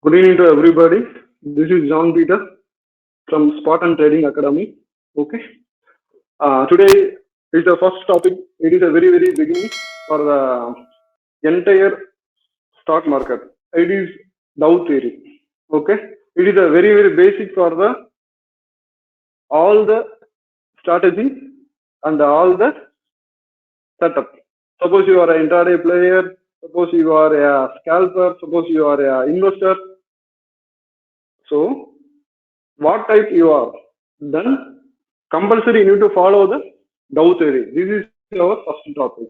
Good evening to everybody. This is John Peter from Spartan Trading Academy. Okay. Today is the first topic. It is a very beginning for the entire stock market. It is Dow theory. Okay. It is a very basic for the all the strategy and all the setup. Suppose you are an intraday player. Suppose you are a scalper. Suppose you are an investor. So what type you are, then compulsory you need to follow the Dow theory. This is our first topic.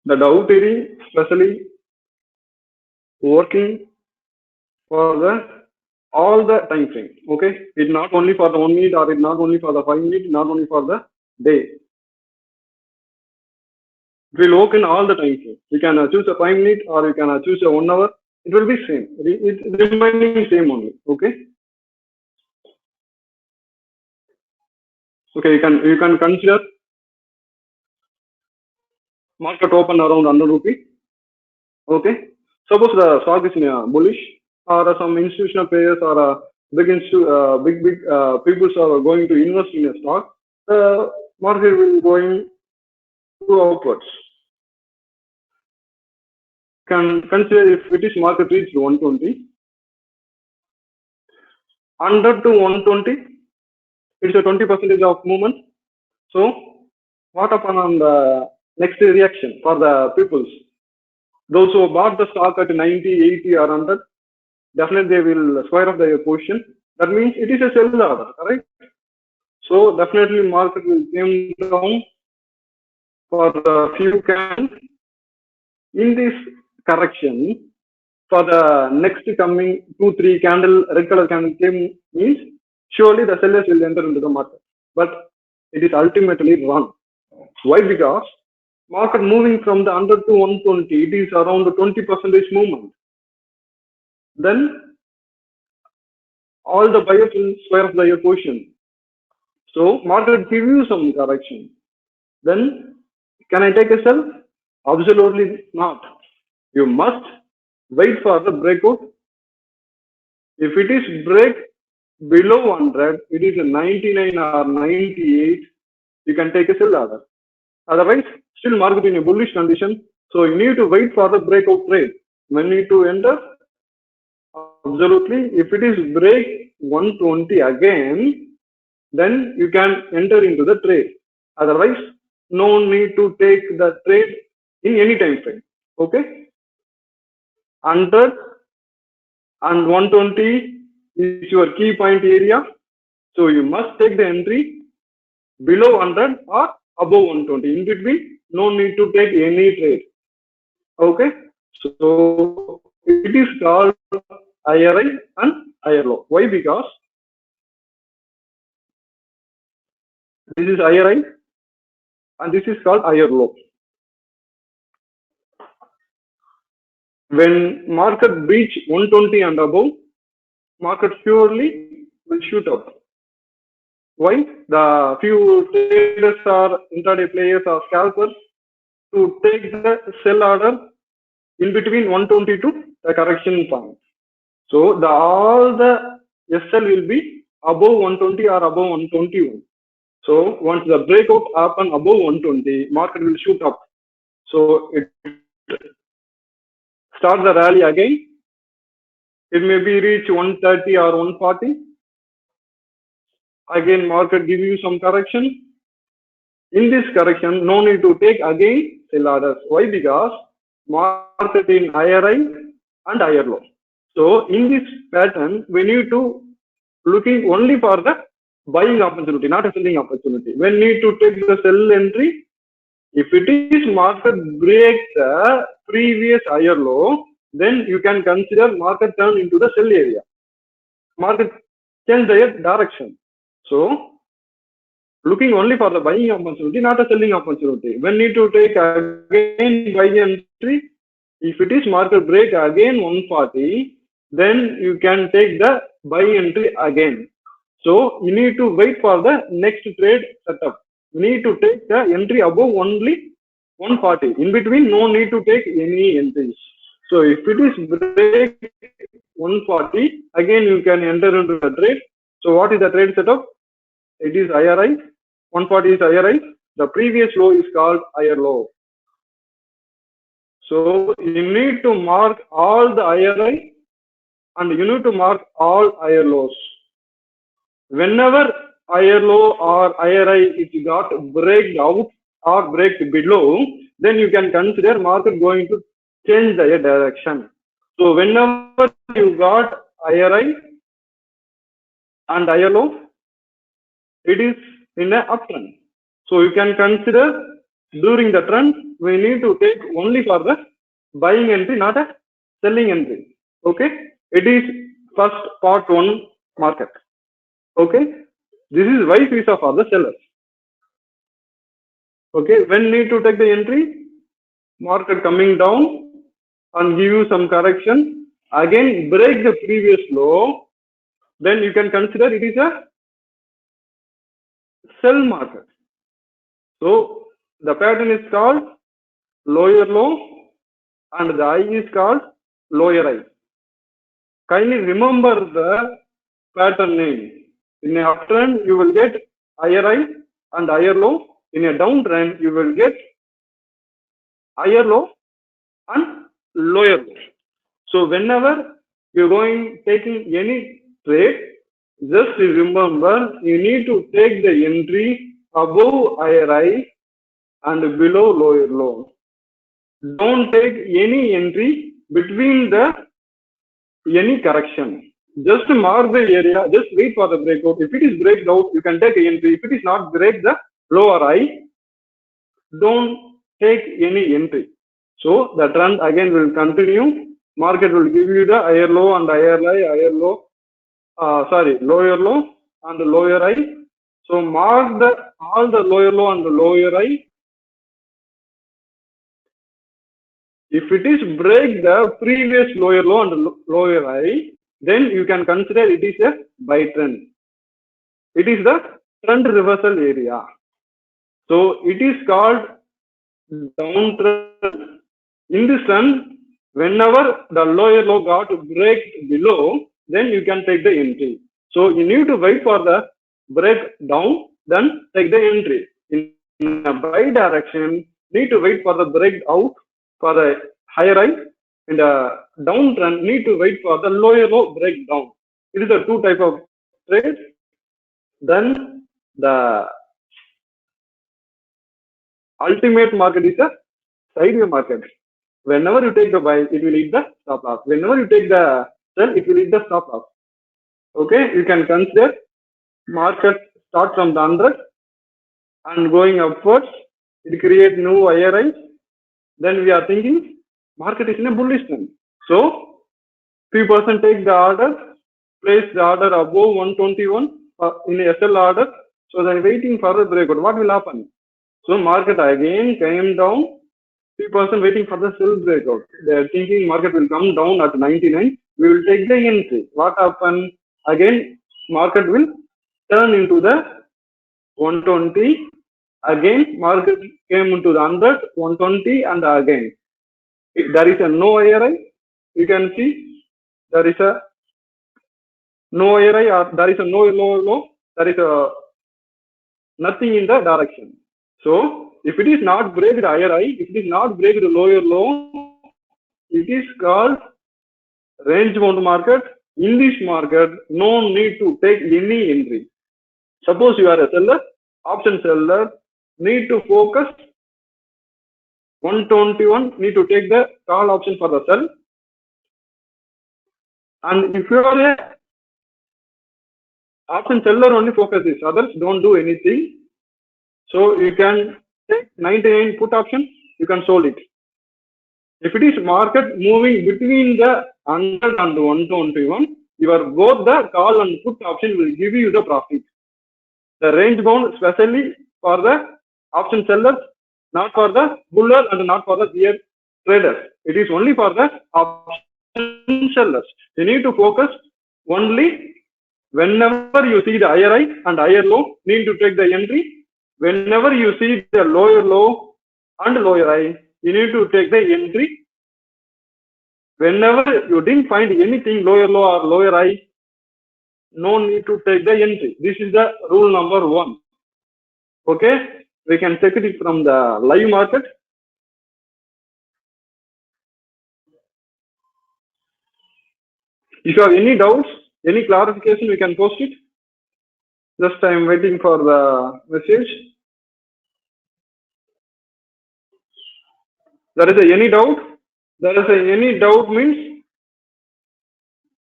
The Dow theory especially working for the all the time frame. Okay, it's not only for the 1 minute or it's not only for the 5 minutes, not only for the day. It will work in all the time frame. You can choose a 5 minute or you can choose a 1 hour. It will be same. It's remaining same only. Okay. Okay, you can consider market open around 100 rupee. Okay. Suppose the stock is bullish or some institutional players or big people are going to invest in a stock, the market will going to upwards. Can consider if it is market reach 120, 100 to 120, it's a 20% of movement. So what happen on the next reaction for the peoples? Those who bought the stock at 90, 80 or 100, definitely they will square up their position. That means it is a sell order, correct? So definitely market will come down for the few candles. In this correction, for the next coming 2-3 candle, red color candle came means surely the sellers will enter into the market. But it is ultimately wrong. Why? Because market moving from the 100 to 120, it is around the 20% movement. Then all the buyers will square up their position. So market give you some correction. Then can I take a sell? Absolutely not. You must wait for the breakout. If it is break below 100, it is a 99 or 98, you can take a sell order. Otherwise, still market in a bullish condition. So you need to wait for the breakout trade. When you need to enter, absolutely, if it is break 120 again, then you can enter into the trade. Otherwise, no need to take the trade in any time frame. Okay, 100 and 120 is your key point area. So you must take the entry below 100 or above 120. In between, no need to take any trade. Okay, so it is called higher high and higher low. Why? Because this is higher high and this is called higher low. When market reach 120 and above, market surely will shoot up. Why? The few traders or intraday players or scalpers to take the sell order in between 120 to the correction point. So all the SL will be above 120 or above 121. So once the breakout happen above 120, market will shoot up. So it start the rally again. It may be reach 130 or 140. Again, market give you some correction. In this correction, no need to take again sell orders. Why? Because market in higher high and higher low. So in this pattern, we need to looking only for the buying opportunity, not a selling opportunity. When need to take the sell entry, if it is market break the previous higher low, then you can consider market turn into the sell area. Market change their direction. So looking only for the buying opportunity, not a selling opportunity. When need to take again buy entry, if it is market break again 140, then you can take the buy entry again. So you need to wait for the next trade setup. You need to take the entry above only 140. In between, no need to take any entries. So if it is break 140, again you can enter into the trade. So what is the trade setup? It is higher high. 140 is higher high. The previous low is called higher low. So you need to mark all the higher high and you need to mark all higher lows. Whenever higher low or higher high it got break out or break below, then you can consider market going to change the direction. So whenever you got higher high and higher low, it is in an uptrend. So you can consider during the trend, we need to take only for the buying entry, not a selling entry. Okay, it is first part one market. Okay, this is vice versa for the sellers. Okay, when need to take the entry, market coming down and give you some correction, again break the previous low, then you can consider it is a sell market. So the pattern is called lower low and the high is called lower high. Kindly remember the pattern name. In a uptrend, you will get higher high and higher low. In a downtrend, you will get higher low and lower low. So whenever you're going taking any trade, just remember you need to take the entry above higher high and below lower low. Don't take any entry between the any correction. Just mark the area, just wait for the breakout. If it is breakout, you can take entry. If it is not break the lower high, don't take any entry. So the trend again will continue. Market will give you the higher low and higher high, higher low, lower low and lower high. So mark the all the lower low and the lower high. If it is break the previous lower low and lower high, then you can consider it is a buy trend. It is the trend reversal area. So it is called downtrend. In this trend, whenever the lower low got break below, then you can take the entry. So you need to wait for the break down, then take the entry. In a buy direction, need to wait for the break out for the higher high. In the downtrend, need to wait for the lower low breakdown. It is a two type of trade. Then the ultimate market is a sideways market. Whenever you take the buy, it will hit the stop loss. Whenever you take the sell, it will hit the stop loss. Okay, you can consider market start from the 100 and going upwards. It create new higher highs. Then we are thinking market is in a bullish trend. So few person take the order, place the order above 121 in a SL order. So they are waiting for the breakout. What will happen? So market again came down. Few person waiting for the sell breakout. They are thinking market will come down at 99. We will take the entry. What happened? Again market will turn into the 120. Again market came into the 100, 120 and again. There is a no higher high. You can see there is a no higher high or there is a no lower low. There is a nothing in the direction. So if it is not break the higher high, if it is not break the lower low, it is called range bound market. In this market, no need to take any entry. Suppose you are a seller, option seller, need to focus 121, need to take the call option for the sell. And if you are a option seller, only focus this, others don't do anything. So you can take 99 put option, you can sold it. If it is market moving between the 100 and 121, your both the call and put option will give you the profit. The range bound especially for the option sellers, not for the buller and not for the bear traders. It is only for the option sellers. You need to focus only Whenever you see the higher high and higher low, need to take the entry. Whenever you see the lower low and lower high, you need to take the entry. Whenever you didn't find anything lower low or lower high, no need to take the entry. This is the rule number 1. Okay, we can take it from the live market. If you have any doubts, any clarification, we can post it. Just I am waiting for the message. There is any doubt? There is any doubt means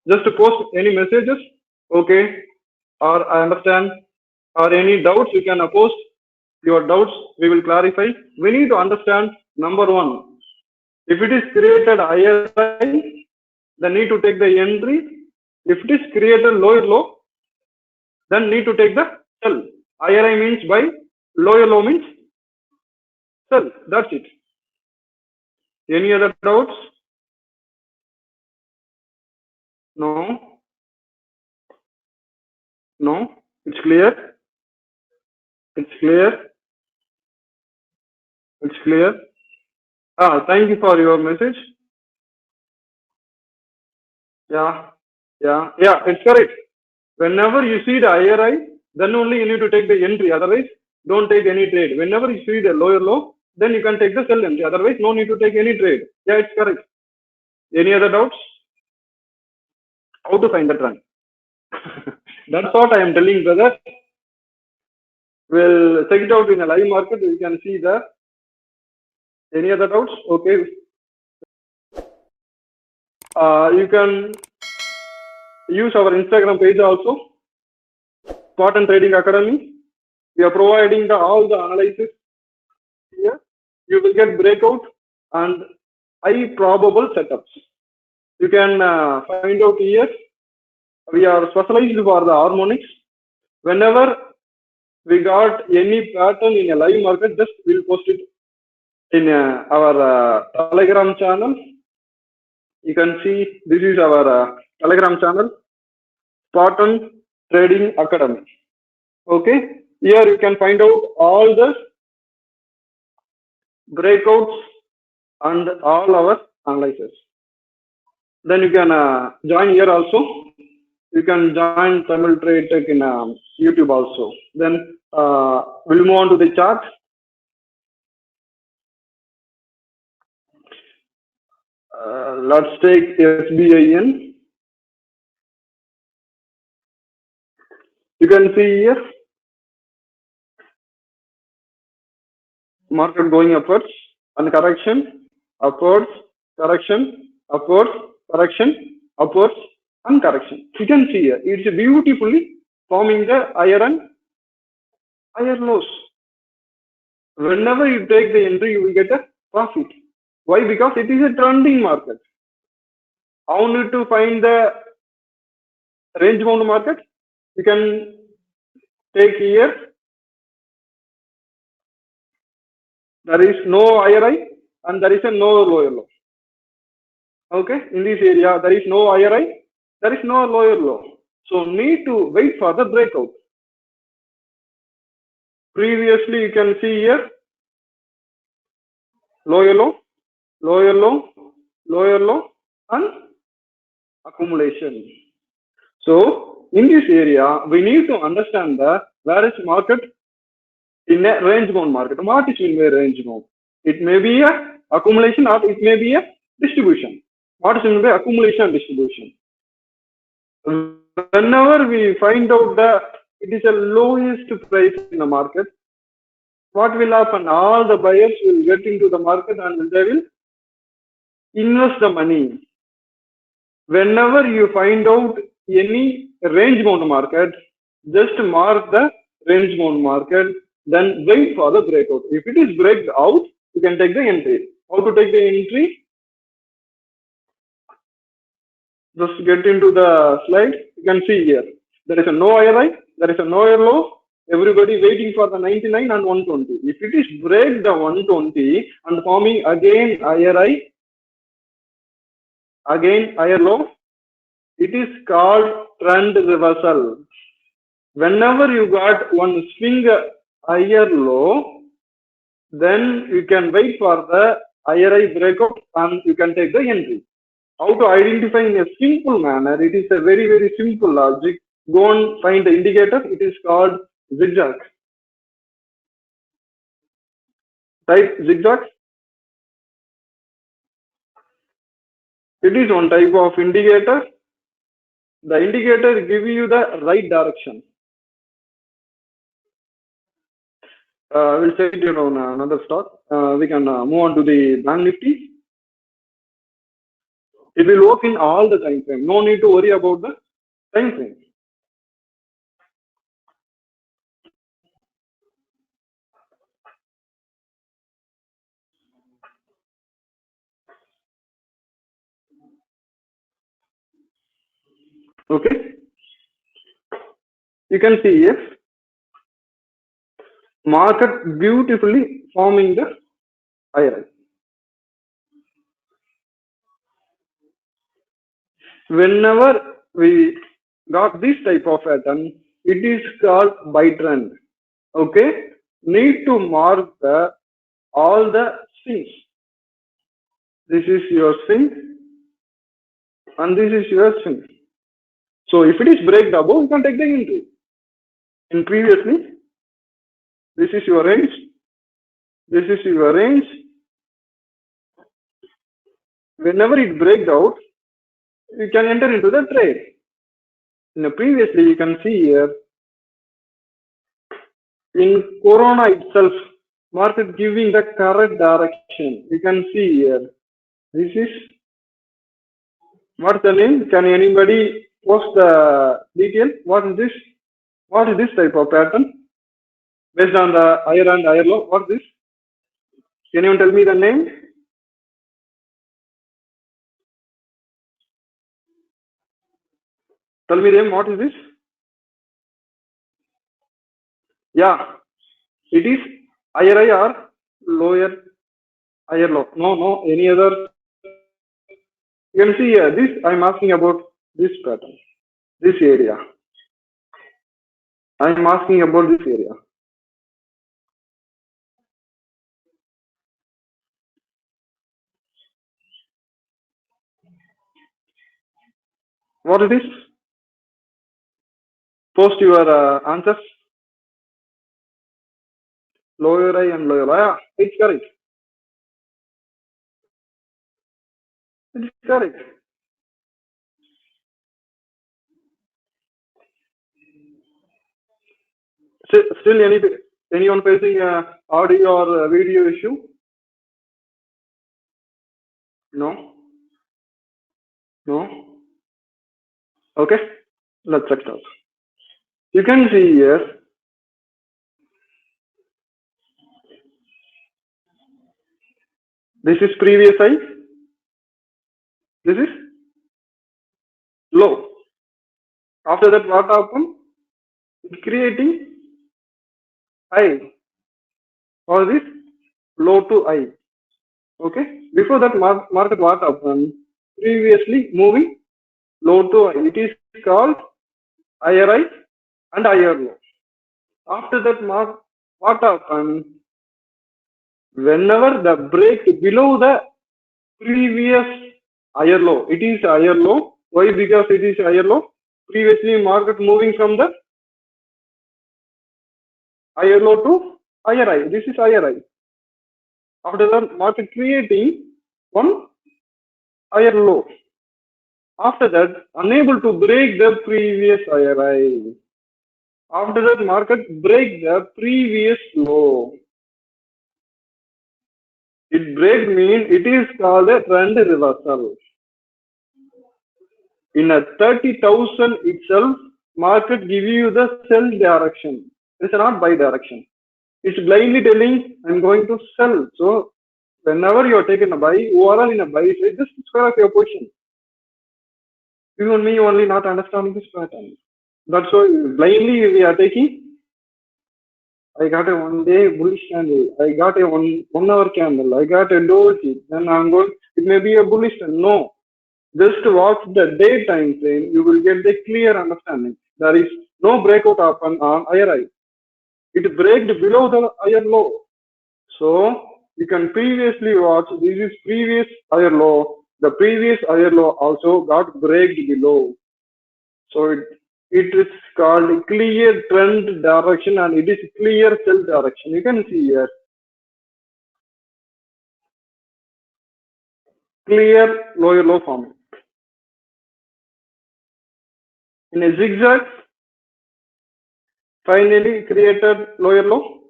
just to post any messages. Okay, or I understand, or any doubts you can post your doubts. We will clarify. We need to understand number 1. If it is created higher high, then need to take the entry. If it is created lower low, then need to take the sell. Higher high means buy, lower low means sell. That's it. Any other doubts? No. No. It's clear. It's clear. It's clear. Thank you for your message. Yeah. It's correct. Whenever you see the higher high, then only you need to take the entry. Otherwise, don't take any trade. Whenever you see the lower low, then you can take the sell entry. Otherwise, no need to take any trade. Yeah, it's correct. Any other doubts? How to find the trend? That's what I am telling, brother. We'll check it out in a live market. You can see that. Any other doubts? Okay. You can use our Instagram page also, Spartan Trading Academy. We are providing all the analysis here. You will get breakout and high probable setups. You can find out here. We are specialized for the harmonics. Whenever we got any pattern in a live market, just we'll post it in our Telegram channel. You can see this is our Telegram channel, Spartan Trading Academy. Okay, here you can find out all the breakouts and all our analysis. Then you can join here also. You can join Tamil Trade Tech in YouTube also. Then we'll move on to the chart. Let's take SBIN. You can see here market going upwards and correction, upwards, correction, upwards, correction, upwards, and correction. You can see here it's beautifully forming the higher and higher lows. Whenever you take the entry, you will get a profit. Why? Because it is a trending market. How need to find the range bound market? You can take here. There is no higher high and there is a no lower low. Okay, in this area there is no higher high, there is no lower low. So need to wait for the breakout. Previously you can see here lower low, lower low, lower low, and accumulation. So in this area we need to understand the where is market in a range bound market. What is in a range bound? It may be a accumulation or it may be a distribution. What is in the accumulation and distribution? Whenever we find out that it is the lowest price in the market, what will happen? All the buyers will get into the market and they will invest the money. Whenever you find out any range bound market, just mark the range bound market, then wait for the breakout. If it is break out, you can take the entry. How to take the entry? Just get into the slide. You can see here. There is a no higher high, there is a no higher low. Everybody waiting for the 99 and 120. If it is break the 120 and forming again higher high, again higher low, it is called trend reversal. Whenever you got one swing higher low, then you can wait for the higher high breakout and you can take the entry. How to identify in a simple manner? It is a very, very simple logic. Go and find the indicator. It is called zigzag. Type zigzag. It is one type of indicator. The indicator gives you the right direction. We'll check it on another stock. We can move on to the Bank Nifty. It will work in all the time frame. No need to worry about the time frame. Okay. You can see here, market beautifully forming the higher high. Whenever we got this type of pattern, it is called buy trend. Okay. Need to mark all the swings. This is your swing and this is your swing. So if it is break above, you can take the entry. In previously, this is your range. This is your range. Whenever it breaks out, you can enter into the trade. Previously, you can see here, in Corona itself, market giving the correct direction. You can see here, this is, what's the name? Can anybody post the detail? What is this? What is this type of pattern? Based on the higher and higher low, what is this? Can you tell me the name? Tell me them, what is this? Yeah, it is higher high or lower higher low. No, any other. You can see here, this, I'm asking about this pattern, this area. I'm asking about this area. What it is? Post your answers. Lower high and lower high. Yeah, it's correct. It's correct. Still anyone facing audio or video issue? No? No? Okay, let's check it out. You can see here, this is previous high, this is low. After that, what happened? It's creating high, or this low to high. Okay, before that market what happened? Previously moving low to high. It is called higher high and higher low. After that, what happened? Whenever the break below the previous higher low, it is higher low. Why? Because it is higher low. Previously, market moving from the higher low to higher high. This is higher high. After that, market creating one higher low. After that, unable to break the previous higher high. After that, market break the previous low. It break means it is called a trend reversal. In a 30,000 itself, market give you the sell direction. It's not buy direction. It's blindly telling I'm going to sell. So whenever you are taking a buy, overall in a buy side, just square off your position. You and me only not understanding this pattern. That's why blindly we are taking. I got a 1 day bullish candle. I got a 1 hour candle. I got a doji. Then I'm going. It may be a bullish trend. No, just watch the day time frame, you will get the clear understanding. There is no breakout happen on higher high. It breaks below the higher low. So you can previously watch, this is previous higher low. The previous higher low also got breaked below. So it is called clear trend direction and it is clear sell direction. You can see here. Clear lower low forming. In a zigzag, finally created lower low.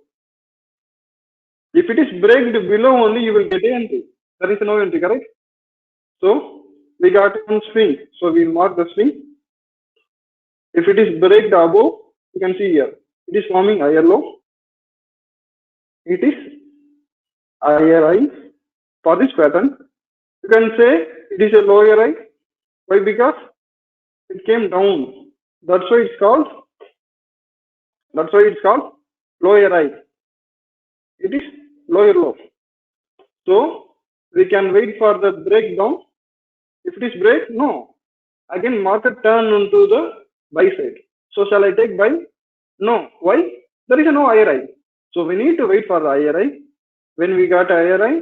If it is breaked below only, you will get an entry. There is no entry, correct? So we got one swing. So we will mark the swing. If it is breaked above, you can see here. It is forming higher low. It is higher high. For this pattern, you can say it is a lower high. Why? Because it came down. That's why it's called lower high. It is lower low. So we can wait for the breakdown. If it is break, no. Again market turn into the buy side. So shall I take buy? No. Why? There is no higher high. So we need to wait for the higher high. When we got higher high,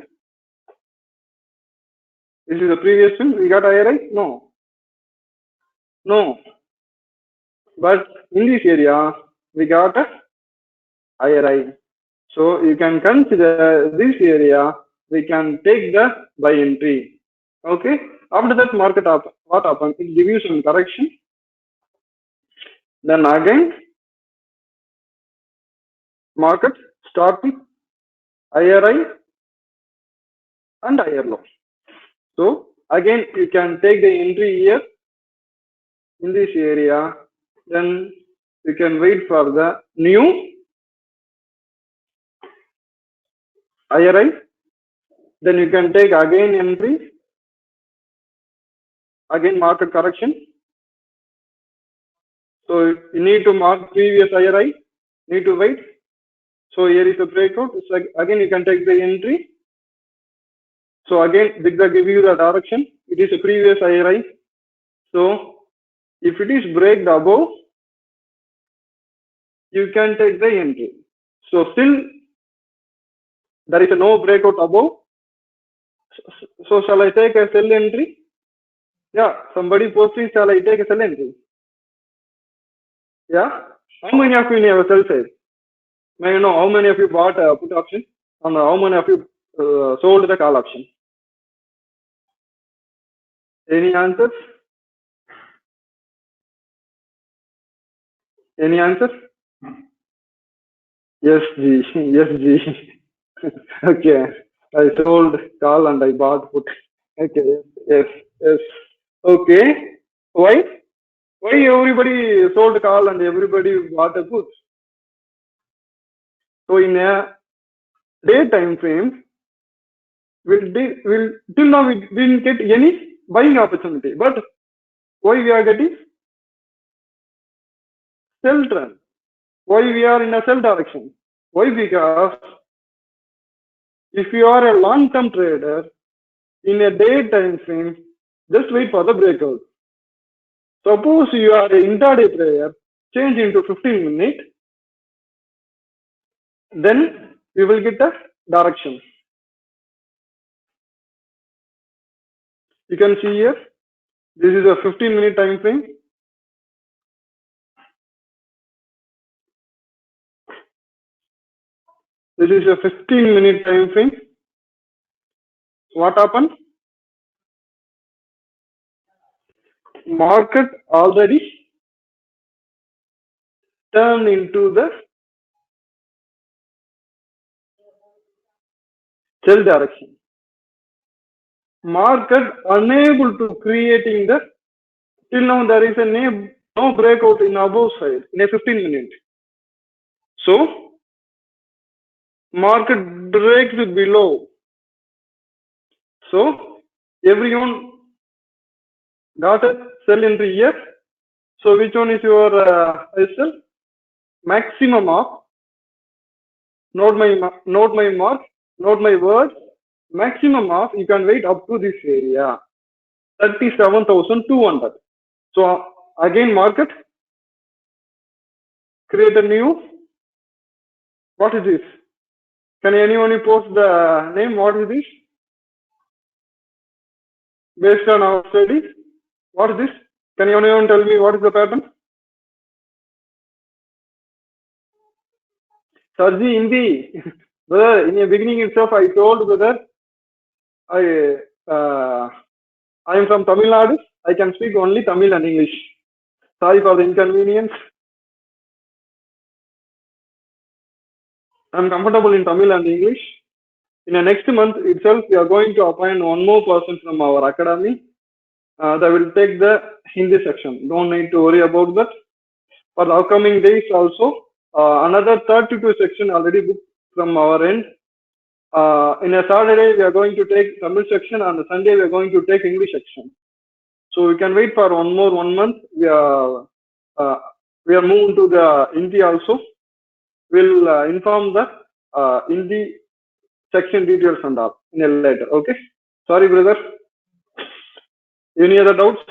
this is the previous one. We got higher high? No. No. But in this area, we got a higher high. So you can consider this area, we can take the buy entry. Okay. After that market up, what happened? It gives you some correction. Then again, market starting higher high and higher low. So again, you can take the entry here in this area. Then you can wait for the new higher high. Then you can take again entry. Again market correction. So you need to mark previous higher high. Need to wait. So here is a breakout. It's like again you can take the entry. So again zigzag give you the direction. It is a previous higher high. So if it is break above, you can take the entry. So still there is a no breakout above. So shall I take a sell entry? Yeah, somebody posted, shall I take a sell entry? Yeah. How many of you have a sell side? May I know how many of you bought a put option and how many of you sold the call option? Any answers? Any answers? Yes, G. Yes, G. Okay. I sold call and I bought put. Okay. Yes. Yes. Okay. Why? Why everybody sold call and everybody bought a put? So in a day time frame, till now we didn't get any buying opportunity. But why we are getting sell trend? Why we are in a sell direction? Why? Because if you are a long-term trader in a day time frame, just wait for the breakout. Suppose you are an intraday trader, change into 15 minutes, then you will get a direction. You can see here, this is a 15-minute time frame. This is a 15-minute time frame. What happened? Market already turned into the sell direction. Market unable to creating the, till now there is a no breakout in above side in a 15 minute. So market breaks below. So everyone got a sell entry here. So which one is your sell? Maximum of, note my mark, note my word, maximum of, you can wait up to this area. 37,200. So again market, create a new. What is this? Can anyone post the name? What is this? Based on our study, what is this? Can anyone tell me what is the pattern? Sarji, Hindi. Brother, in the beginning itself, I told brother, I am from Tamil Nadu. I can speak only Tamil and English. Sorry for the inconvenience. I am comfortable in Tamil and English. In the next month itself, we are going to appoint one more person from our academy. That will take the Hindi section. Don't need to worry about that. For the upcoming days also, another 32 section already booked from our end. In a Saturday, we are going to take Tamil section, and on Sunday, we are going to take English section. So we can wait for 1 month. We are moving to the Hindi also. We'll inform the Hindi section details and all in a later. Okay. Sorry, brother. Any other doubts?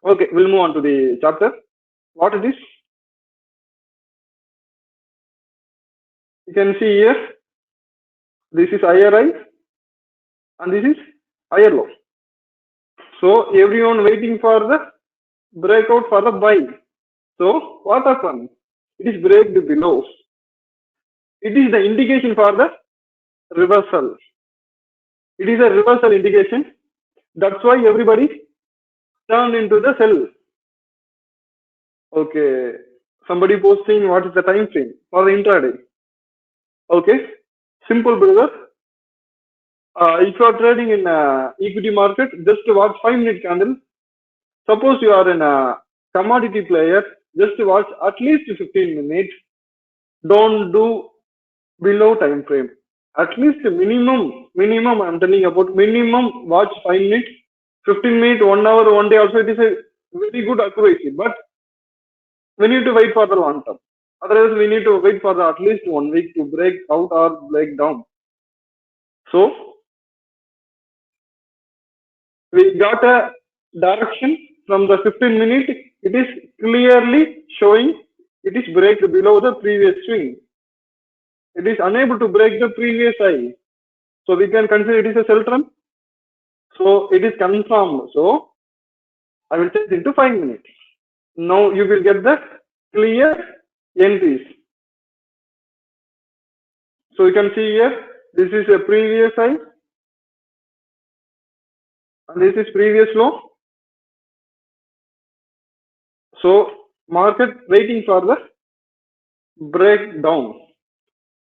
Okay, we'll move on to the chapter. What is this? You can see here, this is higher high and this is higher low. So everyone waiting for the breakout for the buy. So what happened? It is break below. It is the indication for the reversal. It is a reversal indication. That's why everybody turned into the sell. Okay. Somebody posting what is the time frame for the intraday. Okay. Simple, brother. If you are trading in equity market, just watch 5-minute candle. Suppose you are in a commodity player, just watch at least 15 minutes. Don't do below time frame. At least minimum I'm telling about minimum watch 5 minutes, 15 minutes, 1 hour, 1 day also it is a very good accuracy. But we need to wait for the long term. Otherwise, we need to wait for at least 1 week to break out or break down. So we got a direction from the 15 minute. It is clearly showing it is break below the previous swing. It is unable to break the previous high. So we can consider it is a sell trend. So it is confirmed. So I will take into 5 minutes. Now you will get the clear entries. So you can see here, this is a previous high. And this is previous low. So market waiting for the breakdown.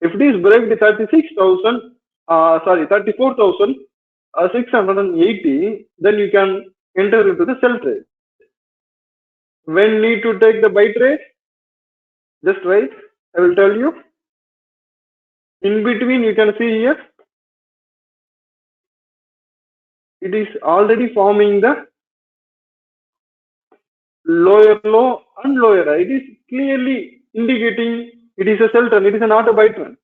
If it is break the 34,680, then you can enter into the sell trade. When need to take the buy trade? Just wait. I will tell you. In between, you can see here. It is already forming the lower low and lower high. It is clearly indicating it is a sell trend. It is not a buy trend.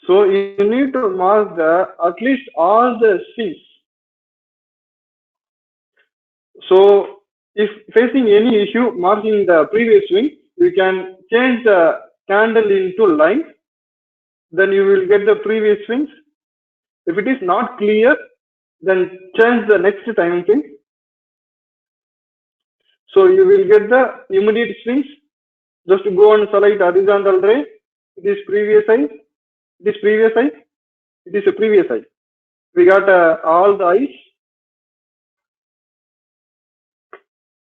So you need to mark at least all the swings. So if facing any issue marking the previous swing, you can change the candle into line. Then you will get the previous swings. If it is not clear, then change the next time frame. So you will get the immediate swings. Just go and select horizontal ray. It is previous high. It is previous high. It is a previous high. We got all the eyes.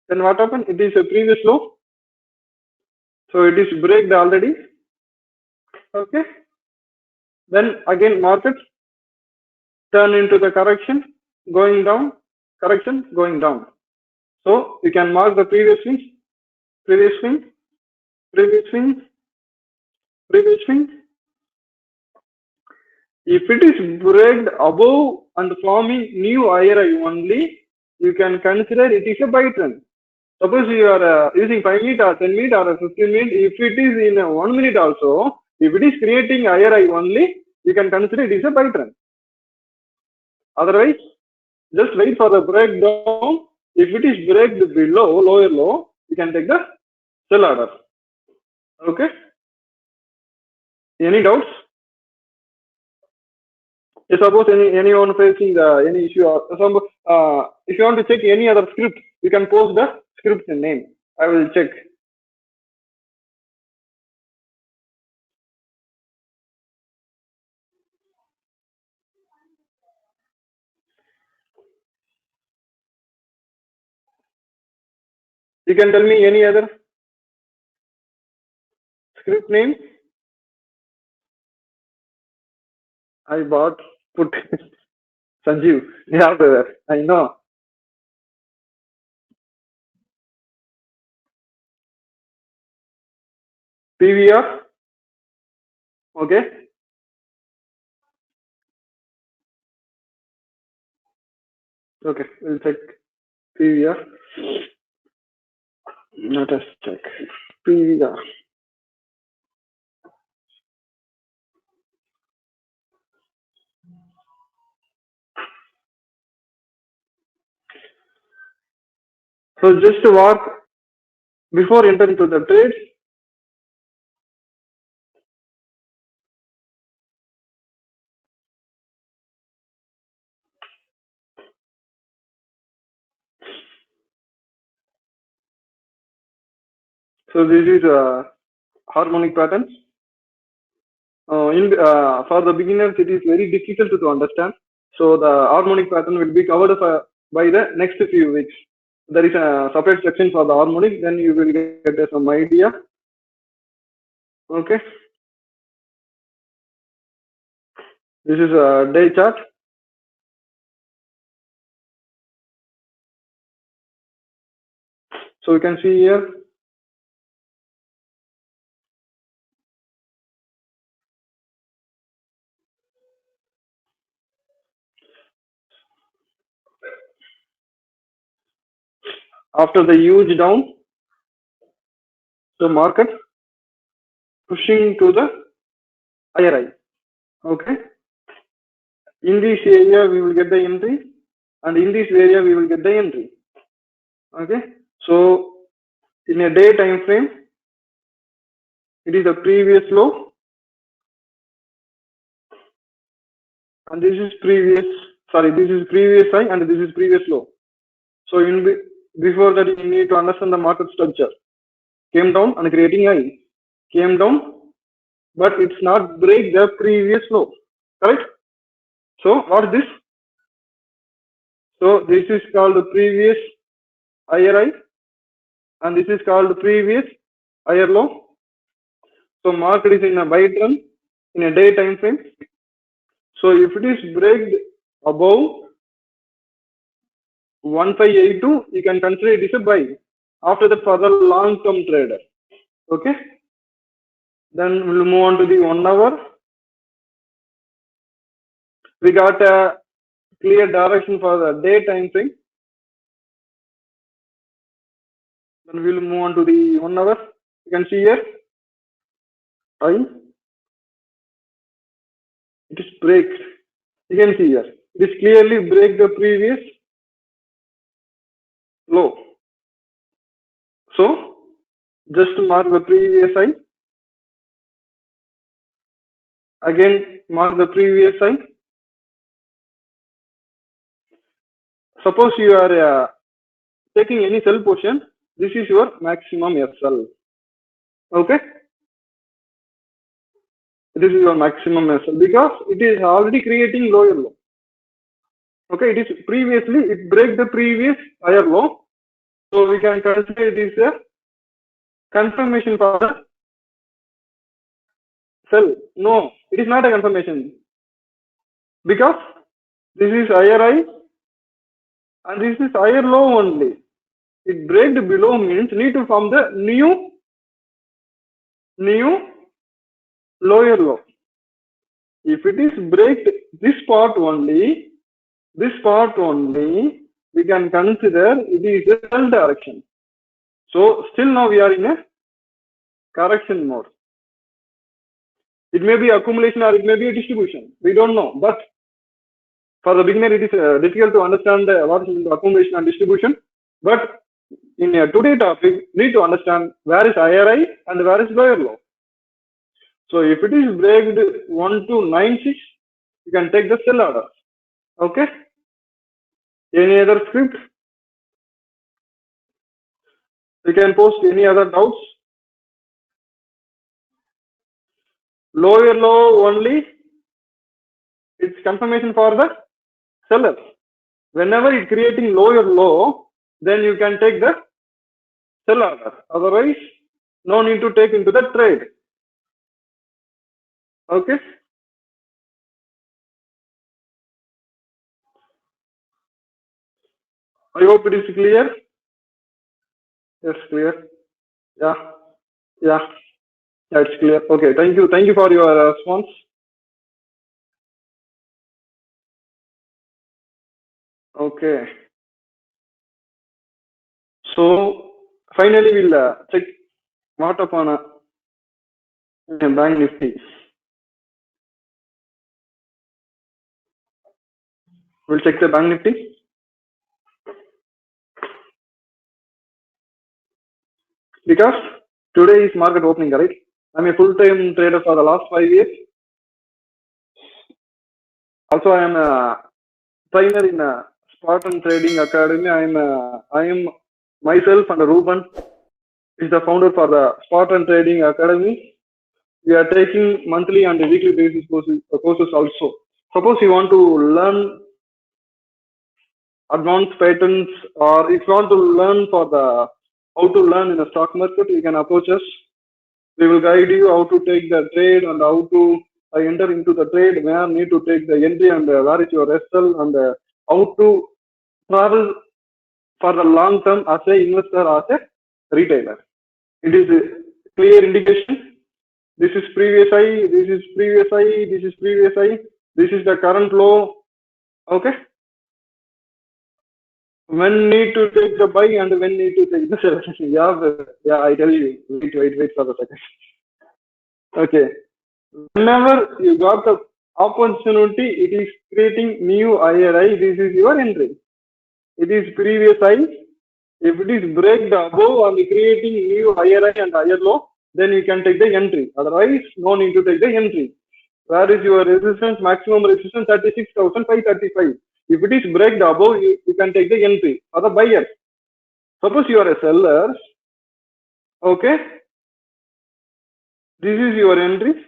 Then what happened? It is a previous low. So it is break already. Okay. Then again market turn into the correction, going down, correction, going down. So you can mark the previous swings, previous swing, previous swing, previous swing. If it is break above and forming new higher high only, you can consider it is a buy trend. Suppose you are using 5 minute or 10 minute or 15 minute, if it is in 1 minute also, if it is creating higher high only, you can consider it is a buy trend. Otherwise, just wait for the breakdown. If it is break below, lower low, you can take the sell order. Okay. Any doubts? Suppose anyone facing any issue, or if you want to check any other script, you can post the script name. I will check. You can tell me any other script name. I bought put Sanjeev. Yeah, brother. I know. PVR. Okay. Okay. We'll check PVR. Let us check PVR. So just to walk before entering to the trade. So this is a harmonic pattern. For the beginners, it is very difficult to understand. So the harmonic pattern will be covered by the next few weeks. There is a separate section for the harmonic, then you will get some idea. Okay. This is a day chart. So you can see here. After the huge down, the market pushing to the higher high. Okay. In this area, we will get the entry, and in this area, we will get the entry. Okay. So in a day time frame, it is the previous low, and this is previous high, and this is previous low. So before that, you need to understand the market structure. Came down and creating high, came down, but it's not break the previous low, correct? So what is this? So this is called the previous higher high, and this is called the previous higher low. So market is in a buy trend in a day time frame. So if it is break above 1582, you can consider it is a buy. After that, for the long-term trader. Okay. Then we'll move on to the 1 hour. We got a clear direction for the day time frame. Then we'll move on to the 1 hour. You can see here. It is break. You can see here. It is clearly break the previous low. So just mark the previous high. Again, mark the previous high. Suppose you are taking any sell position, this is your maximum SL. Okay. This is your maximum SL because it is already creating lower low. Okay, it is previously, it break the previous higher low. So we can consider this a confirmation for the sell. No, it is not a confirmation because this is higher high and this is higher low only. It break below means need to form the new lower low. If it is break this part only, we can consider it is a sell direction. So still now we are in a correction mode. It may be accumulation or it may be a distribution. We don't know, but For the beginner, it is difficult to understand what is accumulation and distribution. But in today's topic, need to understand where is higher high and where is lower low. So if it is breaked 1 to 96, you can take the sell order. Okay. Any other script? You can post any other doubts. Lower low only, it's confirmation for the seller. Whenever it's creating lower low, then you can take the sell order. Otherwise, no need to take into the trade. Okay. I hope it is clear. Yes, clear. Yeah. Yeah. That's clear. Okay. Thank you. Thank you for your response. Okay. So finally, we'll check what upon a bank nifty. We'll check the bank nifty. Because today is market opening, right? I'm a full-time trader for the last 5 years. Also, I am a trainer in a Spartan Trading Academy. I am myself and Ruben is the founder for the Spartan Trading Academy. We are taking monthly and weekly basis courses also. Suppose you want to learn advanced patterns, or if you want to learn for the how to learn in the stock market, you can approach us. We will guide you how to take the trade and how to enter into the trade, where need to take the entry and where is your SL, and how to travel for the long term as a investor or as a retailer. It is a clear indication. This is previous high, this is previous high, this is previous high, this is the current low. Okay. When need to take the buy and when need to take the sell. Yeah, I tell you. Wait for the second. Okay. Whenever you got the opportunity, it is creating new higher high. This is your entry. It is previous high. If it is break the above and creating new higher high and higher low, then you can take the entry. Otherwise, no need to take the entry. Where is your resistance? Maximum resistance 36,535. If it is break the above, you can take the entry for the buyer. Suppose you are a seller. Okay. This is your entry.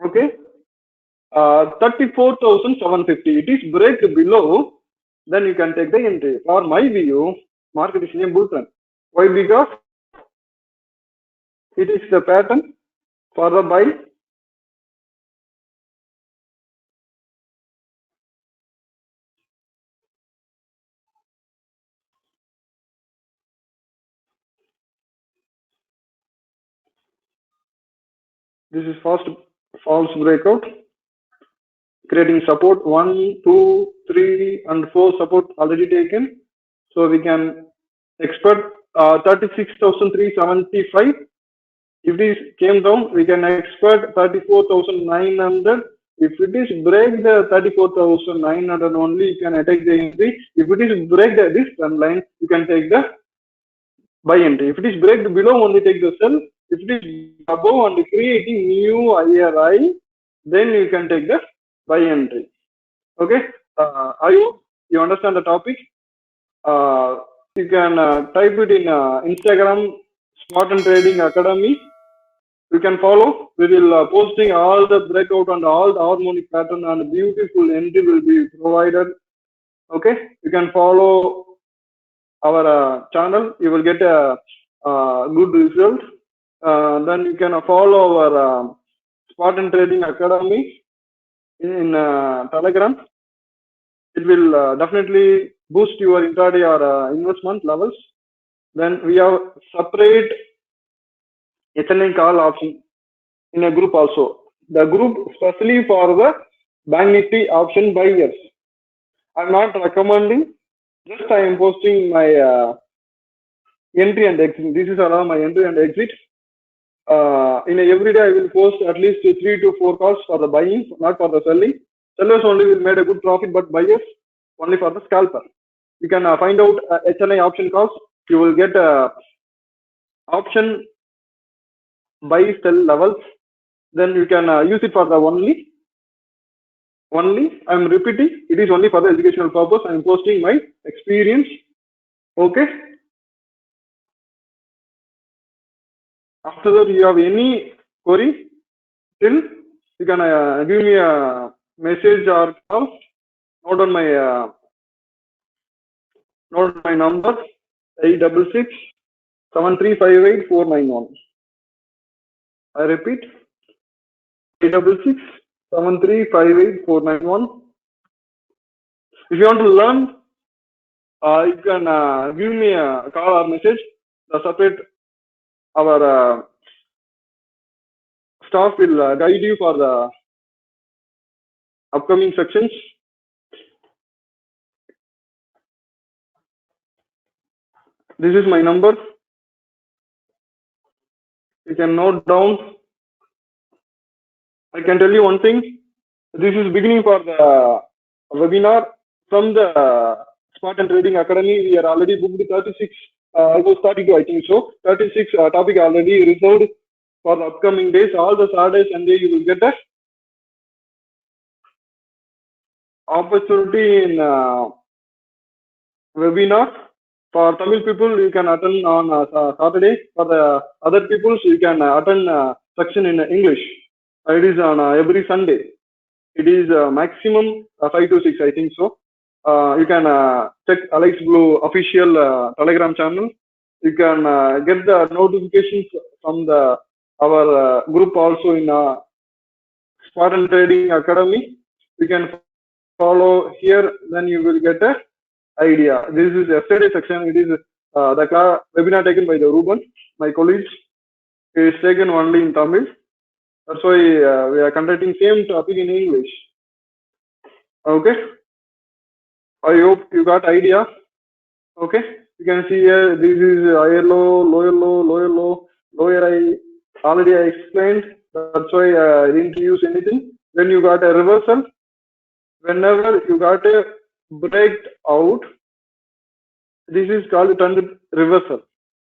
Okay. 34,750. It is break below, then you can take the entry. For my view, market is in a bull run. Why? Because it is the pattern for the buy. This is first false breakout, creating support 1, 2, 3, and 4 support already taken. So we can expect 36,375. If this came down, we can expect 34,900. If it is break the 34,900 only, you can take the entry. If it is break this trend line, you can take the buy entry. If it is break below, only take the sell. If it is above and creating new higher high, then you can take the buy entry. Okay. I hope you understand the topic. You can type it in Instagram, Spartan Trading Academy. You can follow. We will posting all the breakout and all the harmonic pattern and beautiful entry will be provided. Okay. You can follow our channel. You will get a good result. Then you can follow our Spartan Trading Academy in Telegram. It will definitely boost your intraday or investment levels. Then we have separate HNI call option in a group also. The group especially for the bank nifty option buyers. I'm not recommending. Just I am posting my entry and exit. This is around my entry and exit. In a every day I will post at least 3 to 4 calls for the buying, not for the selling. Sellers only will made a good profit, but buyers only for the scalper. You can find out HNI option calls. You will get option buy sell levels. Then you can use it for the only. I'm repeating, it is only for the educational purpose. I am posting my experience. Okay. After that, you have any query, still you can give me a message or call. Note on my number 866-7358-491. I repeat, 866-7358-491. If you want to learn, you can give me a call or message. The separate our staff will guide you for the upcoming sections. This is my number. You can note down. I can tell you one thing. This is beginning for the webinar from the Spartan Trading Academy. We are already booked 36, almost 32, I think so. 36 topic already reserved for the upcoming days. All the Saturdays and days you will get a opportunity in webinar. For Tamil people, you can attend on Saturday. For the other people, you can attend section in English. It is on every Sunday. It is maximum 5 to 6, I think so. You can check Alex Blue official Telegram channel. You can get the notifications from our group also in Spartan Trading Academy. You can follow here, then you will get a idea. This is yesterday section. It is the webinar taken by the Ruben, my colleagues. It is taken only in Tamil. That's why we are conducting same topic in English. Okay. I hope you got idea. Okay. You can see here, this is higher low, lower low, lower low, lower high. Already I explained. That's why I didn't use anything. Then you got a reversal. Whenever you got a breakout, this is called trend reversal.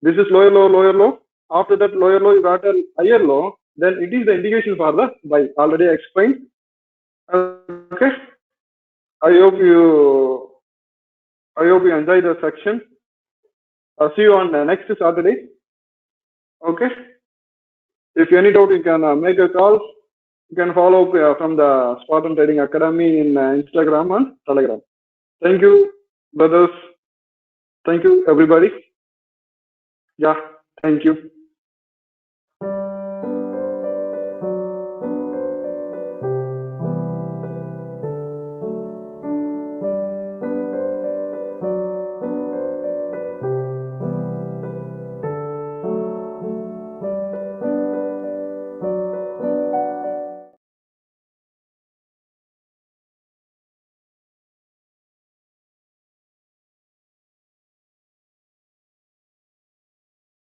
This is lower low, lower low. After that lower low, you got a higher low. Then it is the indication for the buy. Already explained. Okay. I hope you enjoy the section. I'll see you on next Saturday. Okay. If any doubt, you can make a call. You can follow up from the Spartan Trading Academy in Instagram and Telegram. Thank you, brothers. Thank you, everybody. Yeah, thank you.